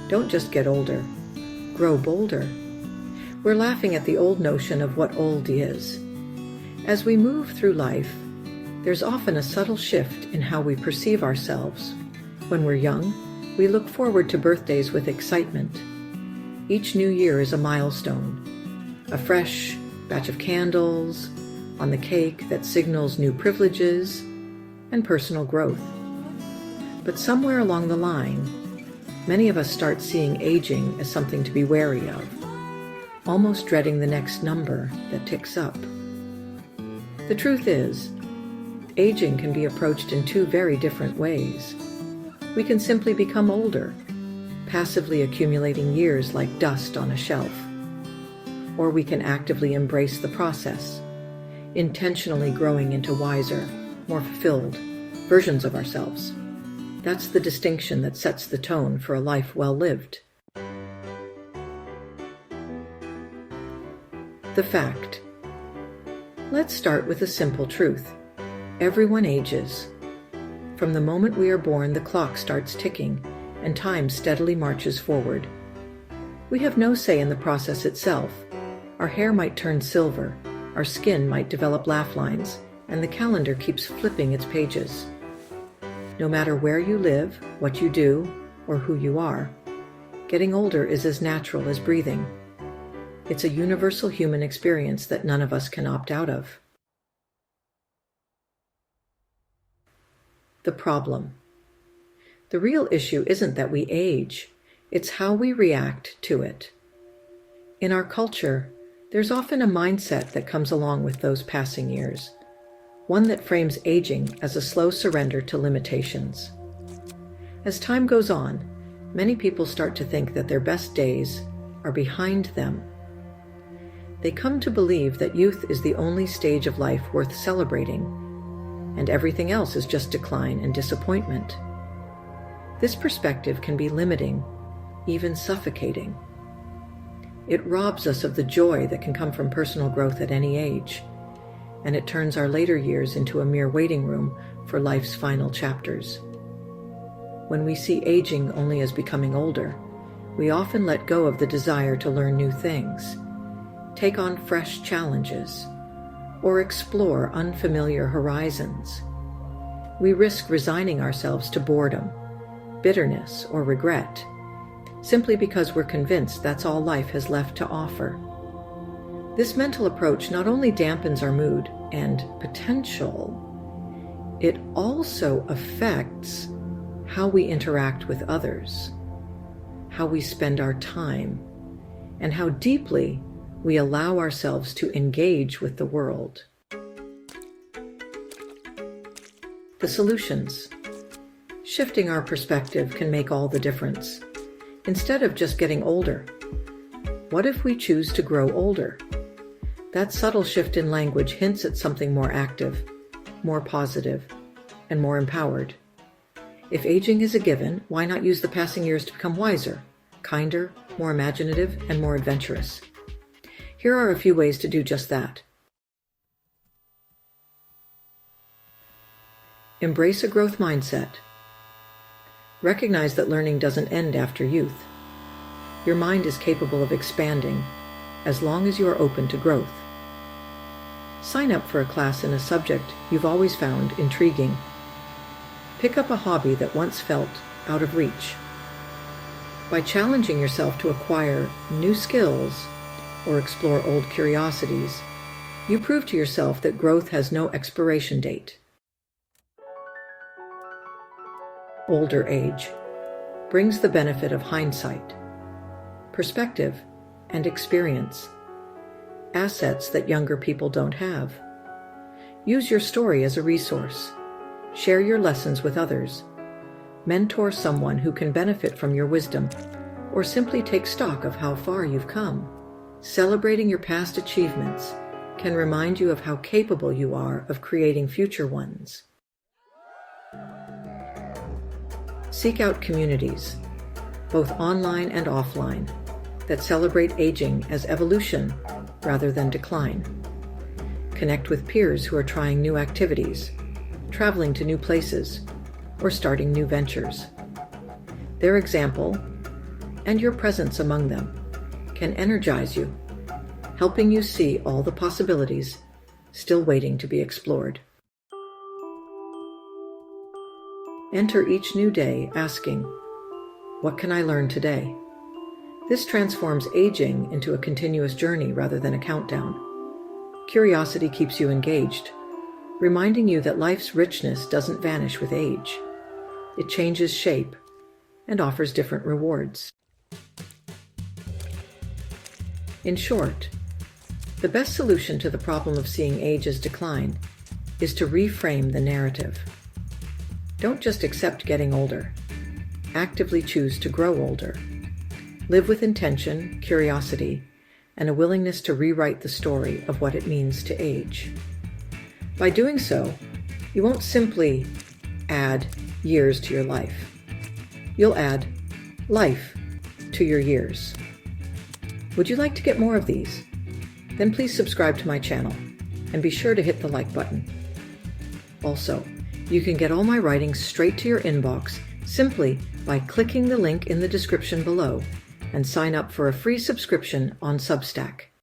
Don't just get older, grow bolder. We're laughing at the old notion of what old is. As we move through life, there's often a subtle shift in how we perceive ourselves. When we're young, we look forward to birthdays with excitement. Each new year is a milestone, a fresh batch of candles on the cake that signals new privileges and personal growth. But somewhere along the line, many of us start seeing aging as something to be wary of, almost dreading the next number that ticks up. The truth is, aging can be approached in two very different ways. We can simply become older, passively accumulating years like dust on a shelf. Or we can actively embrace the process, intentionally growing into wiser, more fulfilled versions of ourselves. That's the distinction that sets the tone for a life well lived. The fact. Let's start with a simple truth. Everyone ages. From the moment we are born, the clock starts ticking, and time steadily marches forward. We have no say in the process itself. Our hair might turn silver, our skin might develop laugh lines, and the calendar keeps flipping its pages. No matter where you live, what you do, or who you are, getting older is as natural as breathing. It's a universal human experience that none of us can opt out of. The problem. The real issue isn't that we age, it's how we react to it. In our culture, there's often a mindset that comes along with those passing years, one that frames aging as a slow surrender to limitations. As time goes on, many people start to think that their best days are behind them. They come to believe that youth is the only stage of life worth celebrating, and everything else is just decline and disappointment. This perspective can be limiting, even suffocating. It robs us of the joy that can come from personal growth at any age, and it turns our later years into a mere waiting room for life's final chapters. When we see aging only as becoming older, we often let go of the desire to learn new things, take on fresh challenges, or explore unfamiliar horizons. We risk resigning ourselves to boredom, bitterness, or regret, simply because we're convinced that's all life has left to offer. This mental approach not only dampens our mood and potential, it also affects how we interact with others, how we spend our time, and how deeply we allow ourselves to engage with the world. The solutions. Shifting our perspective can make all the difference. Instead of just getting older, what if we choose to grow older? That subtle shift in language hints at something more active, more positive, and more empowered. If aging is a given, why not use the passing years to become wiser, kinder, more imaginative, and more adventurous? Here are a few ways to do just that. Embrace a growth mindset. Recognize that learning doesn't end after youth. Your mind is capable of expanding as long as you are open to growth. Sign up for a class in a subject you've always found intriguing. Pick up a hobby that once felt out of reach. By challenging yourself to acquire new skills or explore old curiosities, you prove to yourself that growth has no expiration date. Older age brings the benefit of hindsight, perspective, and experience, assets that younger people don't have. Use your story as a resource. Share your lessons with others. Mentor someone who can benefit from your wisdom, or simply take stock of how far you've come. Celebrating your past achievements can remind you of how capable you are of creating future ones. Seek out communities, both online and offline, that celebrate aging as evolution rather than decline. Connect with peers who are trying new activities, traveling to new places, or starting new ventures. Their example and your presence among them can energize you, helping you see all the possibilities still waiting to be explored. Enter each new day asking, "What can I learn today?" This transforms aging into a continuous journey rather than a countdown. Curiosity keeps you engaged, reminding you that life's richness doesn't vanish with age. It changes shape and offers different rewards. In short, the best solution to the problem of seeing age as decline is to reframe the narrative. Don't just accept getting older. Actively choose to grow older. Live with intention, curiosity, and a willingness to rewrite the story of what it means to age. By doing so, you won't simply add years to your life. You'll add life to your years. Would you like to get more of these? Then please subscribe to my channel and be sure to hit the like button. Also, you can get all my writings straight to your inbox simply by clicking the link in the description below and sign up for a free subscription on Substack.